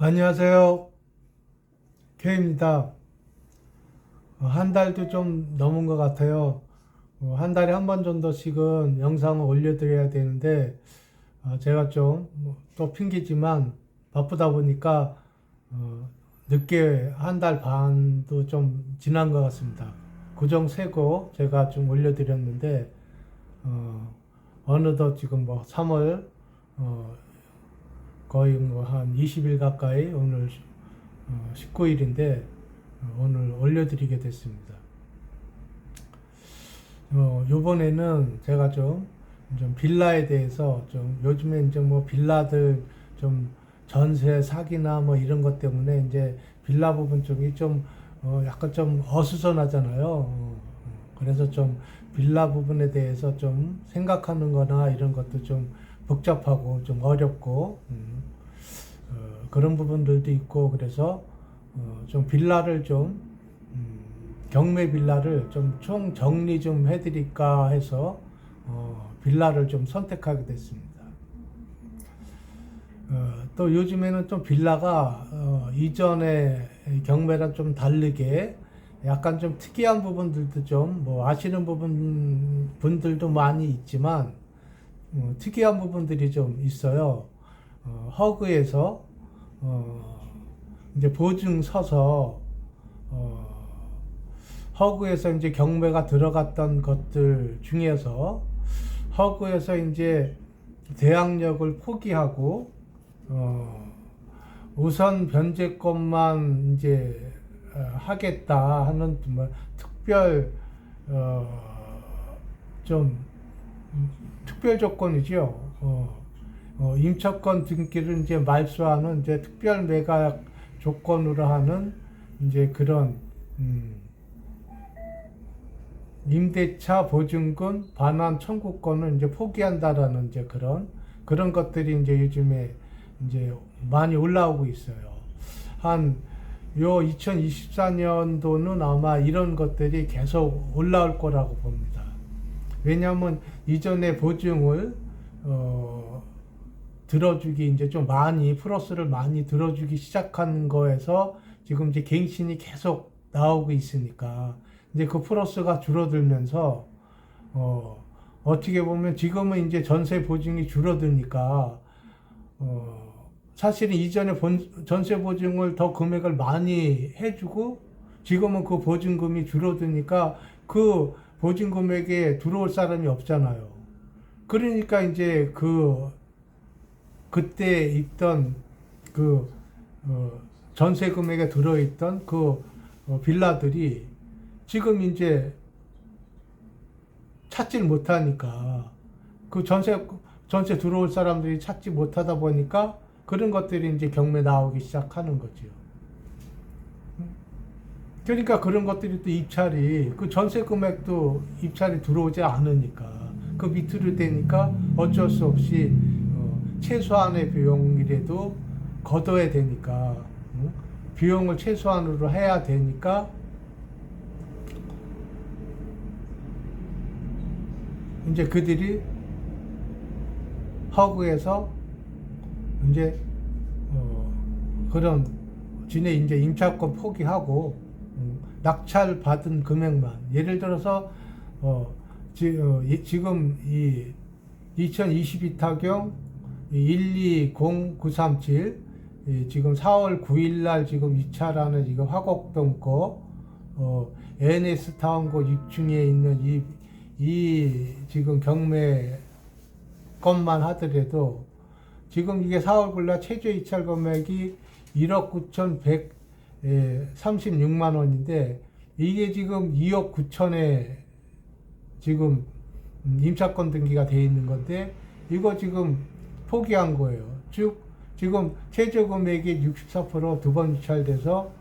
안녕하세요. K입니다. 한 달도 좀 넘은 것 같아요. 한 달에 한 번 정도씩은 영상을 올려드려야 되는데, 제가 좀, 또 핑계지만 바쁘다 보니까, 늦게 한 달 반도 좀 지난 것 같습니다. 고정 세고 제가 좀 올려드렸는데, 어, 어느덧 지금 뭐 3월, 거의 뭐 한 20일 가까이 오늘 19일인데 오늘 올려드리게 됐습니다. 요번에는 제가 좀 빌라에 대해서 좀 요즘에 이제 뭐 빌라들 좀 전세 사기나 뭐 이런 것 때문에 이제 빌라 부분 쪽이 좀 약간 좀 어수선하잖아요. 그래서 좀 빌라 부분에 대해서 좀 생각하는 거나 이런 것도 좀 복잡하고 좀 어렵고 그런 부분들도 있고 그래서 좀 빌라를 좀 경매 빌라를 좀 총 정리 좀 해드릴까 해서 빌라를 좀 선택하게 됐습니다. 또 요즘에는 좀 빌라가 이전에 경매랑 좀 다르게 약간 좀 특이한 부분들도 좀 뭐 아시는 부분 분들도 많이 있지만 특이한 부분들이 좀 있어요. 허그에서 어, 이제 보증 서서 어, 허그에서 이제 경매가 들어갔던 것들 중에서 허그에서 이제 대항력을 포기하고 어, 우선 변제권만 이제 하겠다 하는 뭐 특별 좀 특별 조건이죠. 임차권 등기를 이제 말소하는 이제 특별 매각 조건으로 하는 이제 그런 음, 임대차 보증금 반환 청구권을 이제 포기한다라는 이제 그런 것들이 이제 요즘에 이제 많이 올라오고 있어요. 한 요 2024년도는 아마 이런 것들이 계속 올라올 거라고 봅니다. 왜냐하면 이전에 보증을 들어주기 이제 좀 많이 플러스를 많이 들어주기 시작한 거에서 지금 이제 갱신이 계속 나오고 있으니까 이제 그 플러스가 줄어들면서 어떻게 보면 지금은 이제 전세 보증이 줄어드니까 사실은 이전에 전세 보증을 더 금액을 많이 해주고 지금은 그 보증금이 줄어드니까 그 보증 금액에 들어올 사람이 없잖아요. 그러니까 이제 그때 있던 그 전세 금액에 들어있던 그 빌라들이 지금 이제 찾질 못하니까 그 전세 들어올 사람들이 찾지 못하다 보니까 그런 것들이 이제 경매 나오기 시작하는 거죠. 그러니까 그런 것들이 또 입찰이 그 전세 금액도 입찰이 들어오지 않으니까 그 밑으로 되니까 어쩔 수 없이 최소한의 비용이라도 걷어야 되니까 비용을 최소한으로 해야 되니까 이제 그들이 허구에서 이제 그런 지네 이제 임차권 포기하고 낙찰 받은 금액만 예를 들어서 지금 이 2022타경 120937 지금 4월 9일 날 지금 입찰하는 지금 화곡동 거 NS 타운고 6층에 있는 이 지금 경매 것만 하더라도 지금 이게 4월 9일 최저 입찰 금액이 1억 9,136만 원인데 이게 지금 2억 9천에 지금 임차권 등기가 돼 있는 건데 이거 지금 포기한 거예요. 즉 지금 최저 금액이 64%두 번 유찰돼서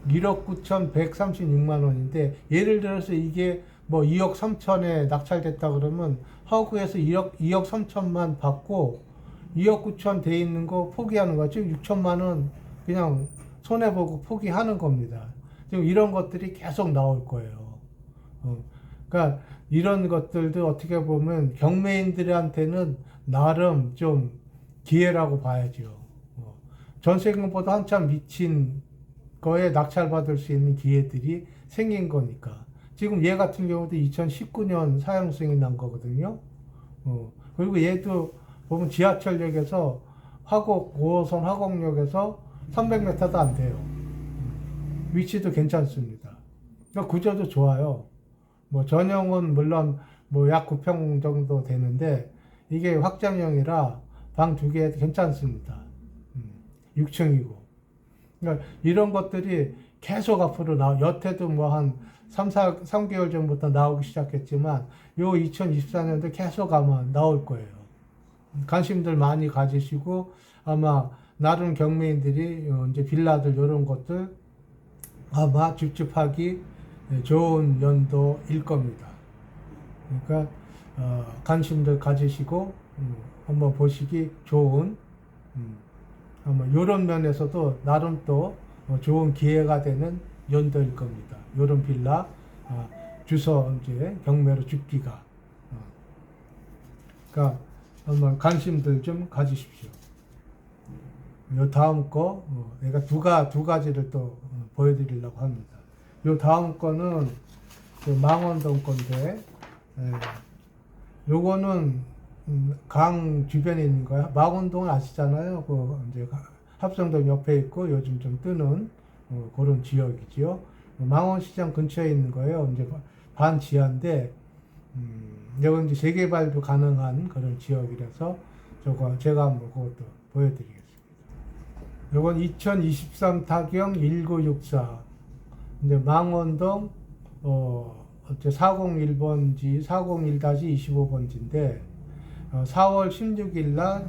1억 9,136만 원인데 예를 들어서 이게 뭐 2억 3천에 낙찰됐다 그러면 허그에서 2억 3천만 받고 2억 9천 돼 있는 거 포기하는 거야. 즉 6천만 원 그냥 손해보고 포기하는 겁니다. 지금 이런 것들이 계속 나올 거예요. 그러니까 이런 것들도 어떻게 보면 경매인들한테는 나름 좀 기회라고 봐야죠. 전세금보다 한참 미친 거에 낙찰받을 수 있는 기회들이 생긴 거니까. 지금 얘 같은 경우도 2019년 사용승이 난 거거든요. 그리고 얘도 보면 지하철역에서 화곡, 5호선 화곡역에서 300m도 안 돼요. 위치도 괜찮습니다. 그러니까 구조도 좋아요. 뭐 전용은 물론 뭐 약 9평 정도 되는데 이게 확장형이라 방 2개 괜찮습니다. 6층이고. 그러니까 이런 것들이 계속 앞으로 여태도 뭐 한 3개월 전부터 나오기 시작했지만 요 2024년도 계속 아마 나올 거예요. 관심들 많이 가지시고 아마 나름 경매인들이 이제 빌라들 이런 것들 아마 줍줍하기 좋은 연도일 겁니다. 그러니까 관심들 가지시고 한번 보시기 좋은 아마 이런 면에서도 나름 또 좋은 기회가 되는 연도일 겁니다. 이런 빌라 주소 이제 경매로 줍기가 그러니까 한번 관심들 좀 가지십시오. 요 다음 거 내가 두 가지를 또 보여드리려고 합니다. 요 다음 거는 그 망원동 건데 요거는 강 주변에 있는 거야. 망원동 아시잖아요. 그 이제 합성동 옆에 있고 요즘 좀 뜨는 그런 지역이지요. 망원시장 근처에 있는 거예요. 이제 반지하인데 여기 이제 재개발도 가능한 그런 지역이라서 저거 제가 한번 그것도 보여드리겠습니다. 요건 2023 타경 1964 이제 망원동 401번지 401-25번지인데 4월 16일 날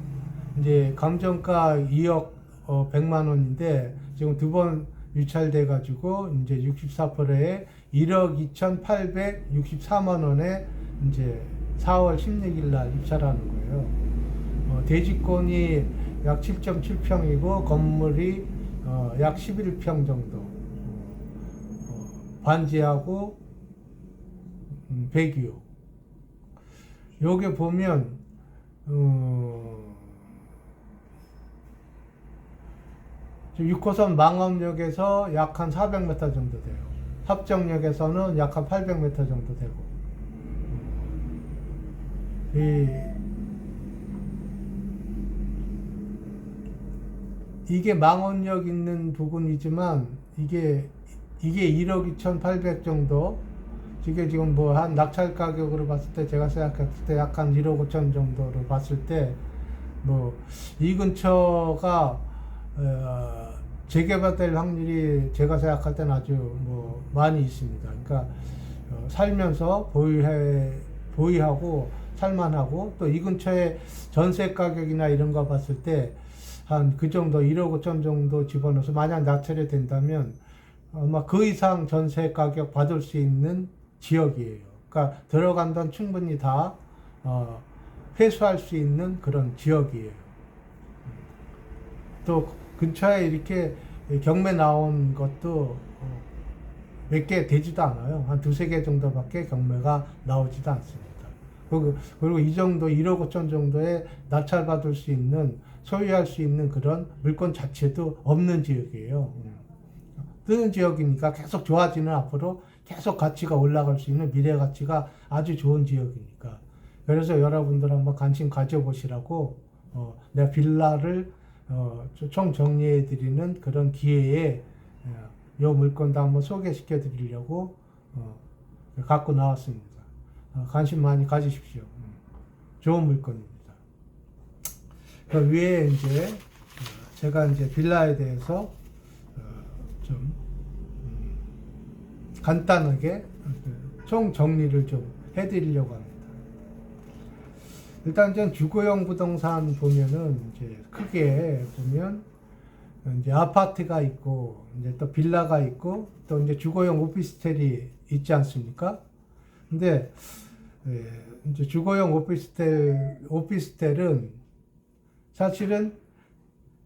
이제 감정가 2억 100만 원인데 지금 2번 유찰돼 가지고 이제 64%에 1억 2,864만 원에 이제 4월 16일 날 입찰하는 거예요. 대지권이 약 7.7평이고 건물이 약 11평 정도. 반지하고 배기요. 요게 보면 6호선 망원역에서 약 한 400m 정도 돼요. 합정역에서는 약 한 800m 정도 되고. 이게 망원역 있는 부근이지만 이게 1억 2,800 정도. 이게 지금 뭐 한 낙찰 가격으로 봤을 때 제가 생각했을 때 약간 1억 5천 정도로 봤을 때 뭐 이 근처가 재개발될 확률이 제가 생각할 때는 아주 뭐 많이 있습니다. 그러니까 살면서 보유하고 살만하고 또 이 근처에 전세 가격이나 이런 거 봤을 때 한 그 정도 1억 5천 정도 집어넣어서 만약 낙찰이 된다면 아마 그 이상 전세 가격 받을 수 있는 지역이에요. 그러니까 들어간 돈 충분히 다 회수할 수 있는 그런 지역이에요. 또 근처에 이렇게 경매 나온 것도 몇 개 되지도 않아요. 한 2-3개 정도밖에 경매가 나오지도 않습니다. 그리고 이 정도 1억 5천 정도에 낙찰 받을 수 있는 소유할 수 있는 그런 물건 자체도 없는 지역이에요. 뜨는 지역이니까 계속 좋아지는 앞으로 계속 가치가 올라갈 수 있는 미래 가치가 아주 좋은 지역이니까. 그래서 여러분들 한번 관심 가져보시라고 내가 빌라를 총 정리해 드리는 그런 기회에 이 물건도 한번 소개시켜 드리려고 갖고 나왔습니다. 관심 많이 가지십시오. 좋은 물건입니다. 그 위에 이제 제가 이제 빌라에 대해서 좀 간단하게 총 정리를 좀 해드리려고 합니다. 일단 이제 주거용 부동산 보면은 이제 크게 보면 이제 아파트가 있고 이제 또 빌라가 있고 또 이제 주거용 오피스텔이 있지 않습니까? 근데 이제 주거용 오피스텔은 사실은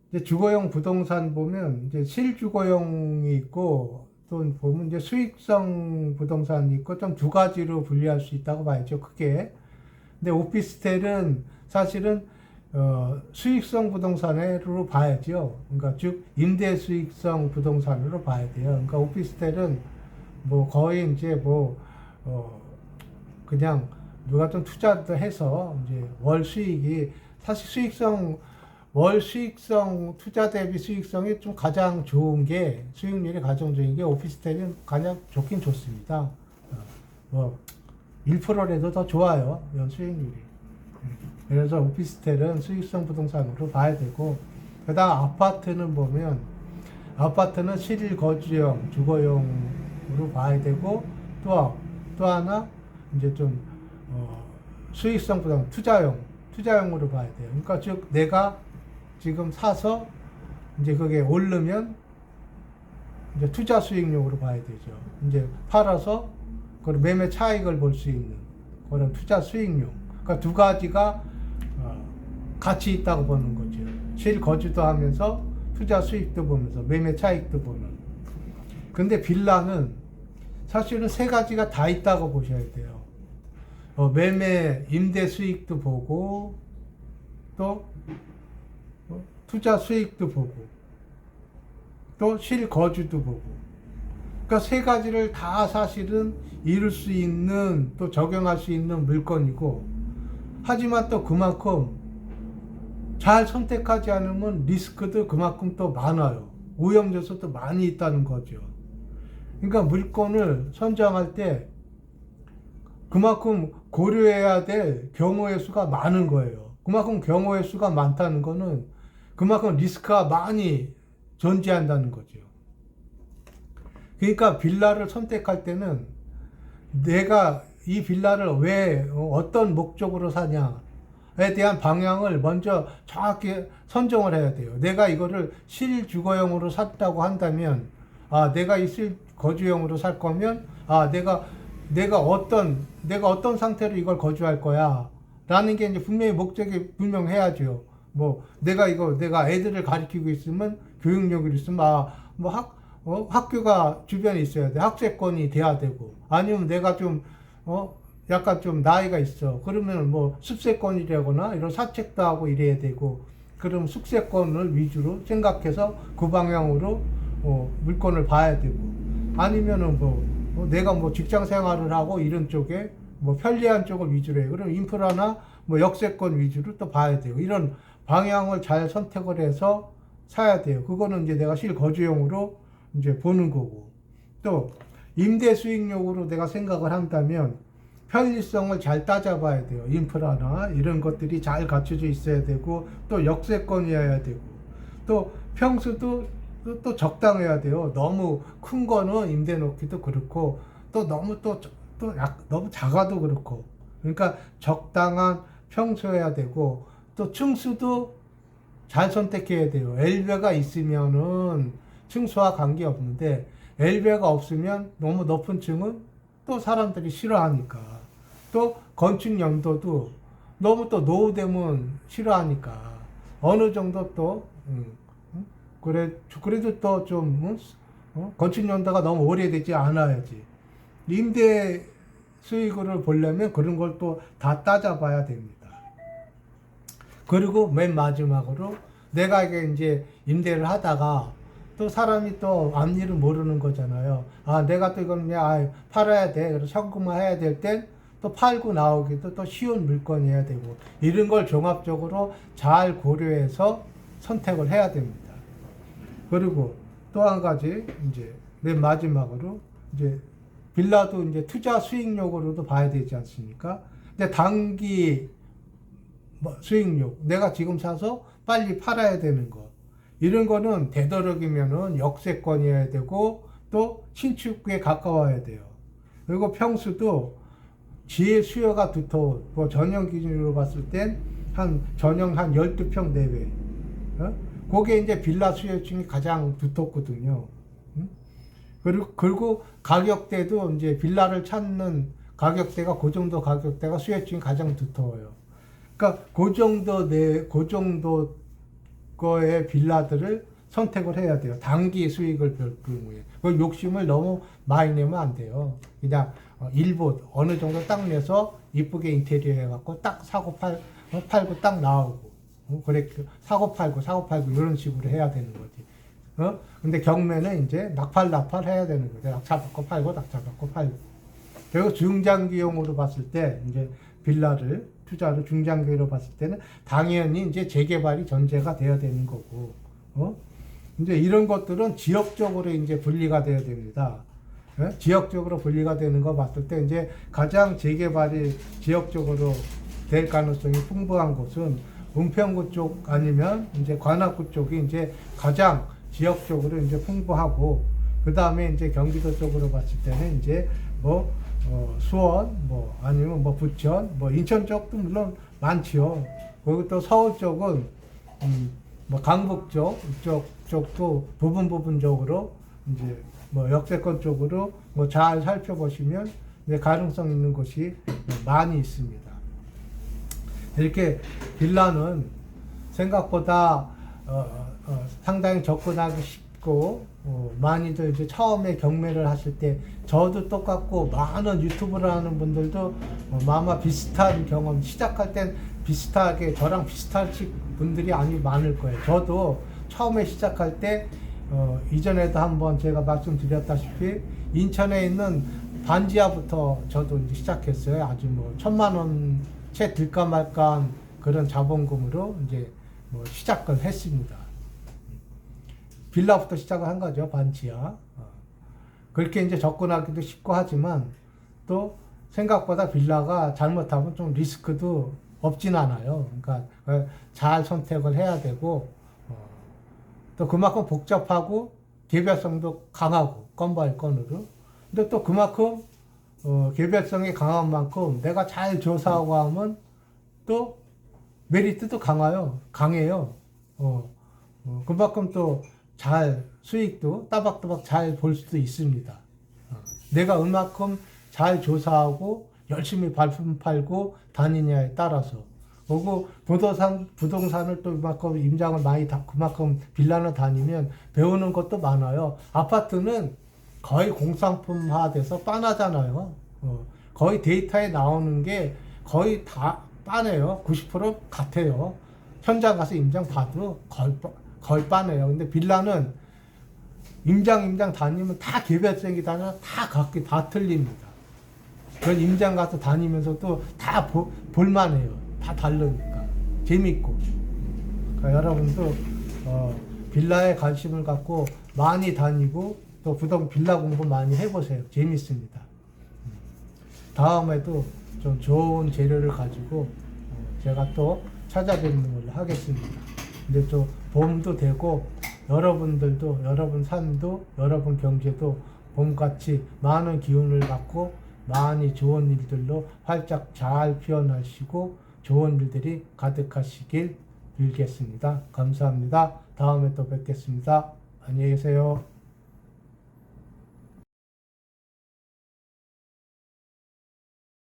이제 주거용 부동산 보면 이제 실주거용이 있고 또 보면 이제 수익성 부동산이 있고 좀 두 가지로 분리할 수 있다고 봐야죠, 크게. 근데 오피스텔은 사실은 수익성 부동산으로 봐야죠. 그러니까 즉 임대 수익성 부동산으로 봐야 돼요. 그러니까 오피스텔은 뭐 거의 이제 뭐 그냥 누가 좀 투자도 해서 이제 월 수익이 사실 월 수익성 투자 대비 수익성이 좀 가장 좋은 게 수익률이 가장 좋은 게 오피스텔은 가장 좋긴 좋습니다. 뭐 1%라도 더 좋아요. 연 수익률이. 그래서 오피스텔은 수익성 부동산으로 봐야 되고, 그다음 아파트는 보면 아파트는 실일 거주용, 주거용으로 봐야 되고, 또 하나 이제 좀 수익성 부동산, 투자용으로 봐야 돼요. 그러니까 즉 내가 지금 사서 이제 그게 오르면 이제 투자 수익용으로 봐야 되죠. 이제 팔아서 그 매매 차익을 볼 수 있는 그런 투자 수익용. 그러니까 두 가지가 같이 있다고 보는 거죠. 실거주도 하면서 투자 수익도 보면서 매매 차익도 보는. 근데 빌라는 사실은 세 가지가 다 있다고 보셔야 돼요. 매매 임대 수익도 보고 또 투자 수익도 보고 또 실거주도 보고. 그러니까 세 가지를 다 사실은 이룰 수 있는 또 적용할 수 있는 물건이고, 하지만 또 그만큼 잘 선택하지 않으면 리스크도 그만큼 또 많아요. 오염 요소도 많이 있다는 거죠. 그러니까 물건을 선정할 때 그만큼 고려해야 될 경우의 수가 많은 거예요. 그만큼 경우의 수가 많다는 거는 그만큼 리스크가 많이 존재한다는 거죠. 그러니까 빌라를 선택할 때는 내가 이 빌라를 왜 어떤 목적으로 사냐에 대한 방향을 먼저 정확히 선정을 해야 돼요. 내가 이거를 실주거용으로 샀다고 한다면, 내가 이 실거주용으로 살 거면, 내가 어떤 상태로 이걸 거주할 거야 라는 게 이제 분명히 목적이 분명해야죠. 뭐 내가 애들을 가르치고 있으면 교육력이 있으면 학교가 주변에 있어야 돼. 학세권이 돼야 되고, 아니면 내가 좀 약간 좀 나이가 있어. 그러면 뭐 습세권이라거나 이런 사책도 하고 이래야 되고, 그럼 숙세권을 위주로 생각해서 그 방향으로 물건을 봐야 되고, 아니면은 내가 뭐 직장 생활을 하고 이런 쪽에 뭐 편리한 쪽을 위주로 해. 그럼 인프라나 뭐 역세권 위주로 또 봐야 돼요. 이런 방향을 잘 선택을 해서 사야 돼요. 그거는 이제 내가 실거주용으로 이제 보는 거고, 또 임대 수익용으로 내가 생각을 한다면 편리성을 잘 따져봐야 돼요. 인프라나 이런 것들이 잘 갖춰져 있어야 되고, 또 역세권이어야 되고, 또 평수도 또 적당해야 돼요. 너무 큰 거는 임대 놓기도 그렇고, 또 너무 너무 작아도 그렇고. 그러니까 적당한 평수여야 되고, 또 층수도 잘 선택해야 돼요. 엘베가 있으면은 층수와 관계없는데, 엘베가 없으면 너무 높은 층은 또 사람들이 싫어하니까, 또 건축 연도도 너무 또 노후되면 싫어하니까, 어느 정도 또 그래도 또 좀 건축 연도가 너무 오래되지 않아야지. 임대 수익을 보려면 그런 걸 또 다 따져봐야 됩니다. 그리고 맨 마지막으로 내가 이제 임대를 하다가 또 사람이 또 앞일을 모르는 거잖아요. 내가 또 이건 팔아야 돼. 그래서 현금화 해야 될 땐 또 팔고 나오기도 또 쉬운 물건이어야 되고, 이런 걸 종합적으로 잘 고려해서 선택을 해야 됩니다. 그리고 또 한 가지, 이제 맨 마지막으로 이제 빌라도 이제 투자 수익용으로도 봐야 되지 않습니까? 이제 단기 수익용, 내가 지금 사서 빨리 팔아야 되는 거, 이런 거는 되도록이면은 역세권이어야 되고, 또 신축에 가까워야 돼요. 그리고 평수도 지의 수요가 두터운, 전용 기준으로 봤을 땐 전용 한 12평 내외. 그게 이제 빌라 수요층이 가장 두텁거든요. 그리고 가격대도 이제 빌라를 찾는 가격대가 그 정도 가격대가 수요층이 가장 두터워요. 그러니까 그 정도 거의 빌라들을 선택을 해야 돼요. 단기 수익을 볼 경우에. 그 욕심을 너무 많이 내면 안 돼요. 그냥 일부 어느 정도 딱 내서 이쁘게 인테리어 해갖고 딱 사고 팔고 딱 나오고. 그래 사고 팔고 이런 식으로 해야 되는 거지. 근데 경매는 이제 낙팔 해야 되는 거죠. 낙찰 받고 팔고 낙찰 받고 팔고. 그리고 중장기용으로 봤을 때 이제 빌라를 투자로 중장기로 봤을 때는 당연히 이제 재개발이 전제가 돼야 되는 거고. 이제 이런 것들은 지역적으로 이제 분리가 돼야 됩니다. 지역적으로 분리가 되는 거 봤을 때 이제 가장 재개발이 지역적으로 될 가능성이 풍부한 곳은 은평구 쪽 아니면 이제 관악구 쪽이 이제 가장 지역적으로 이제 풍부하고, 그 다음에 이제 경기도 쪽으로 봤을 때는 이제 뭐 수원 뭐 아니면 뭐 부천 뭐 인천 쪽도 물론 많지요. 그리고 또 서울 쪽은 뭐 강북 쪽도 부분적으로 이제 뭐 역세권 쪽으로 뭐 잘 살펴보시면 이제 가능성 있는 곳이 많이 있습니다. 이렇게 빌라는 생각보다 상당히 접근하기 쉽고, 많이들 이제 처음에 경매를 하실 때 저도 똑같고 많은 유튜브를 하는 분들도 아마 비슷한 경험, 시작할 땐 비슷하게 저랑 비슷한 분들이 아주 많을 거예요. 저도 처음에 시작할 때 이전에도 한번 제가 말씀드렸다시피 인천에 있는 반지하부터 저도 이제 시작했어요. 아주 뭐 1,000만 원 채 들까 말까 그런 자본금으로 이제 뭐 시작을 했습니다. 빌라부터 시작을 한 거죠. 반지하. 그렇게 이제 접근하기도 쉽고 하지만 또 생각보다 빌라가 잘못하면 좀 리스크도 없진 않아요. 그러니까 잘 선택을 해야 되고, 또 그만큼 복잡하고 개별성도 강하고 건 바이 건으로. 근데 또 그만큼 개별성이 강한 만큼 내가 잘 조사하고 하면 또 메리트도 강해요. 그만큼 또 잘 수익도 따박따박 잘 볼 수도 있습니다. 내가 얼마큼 잘 조사하고 열심히 발품 팔고 다니냐에 따라서. 그리고 부동산을 또 그만큼 임장을 많이 그만큼 빌라를 다니면 배우는 것도 많아요. 아파트는 거의 공산품화 돼서 빤하잖아요. 거의 데이터에 나오는 게 거의 다 빤해요. 90% 같아요. 현장 가서 임장 봐도 거의 빤해요. 근데 빌라는 임장 다니면 다 개별성이 다 각기 다 틀립니다. 그런 임장 가서 다니면서도 다 볼만해요. 다 다르니까. 재밌고. 그러니까 여러분도 빌라에 관심을 갖고 많이 다니고 또 빌라 공부 많이 해보세요. 재밌습니다. 다음에도 좀 좋은 재료를 가지고 제가 또 찾아뵙는 걸로 하겠습니다. 근데 좀 봄도 되고 여러분들도 여러분 삶도 여러분 경제도 봄같이 많은 기운을 갖고 많이 좋은 일들로 활짝 잘 피어나시고 좋은 일들이 가득하시길 빌겠습니다. 감사합니다. 다음에 또 뵙겠습니다. 안녕히 계세요.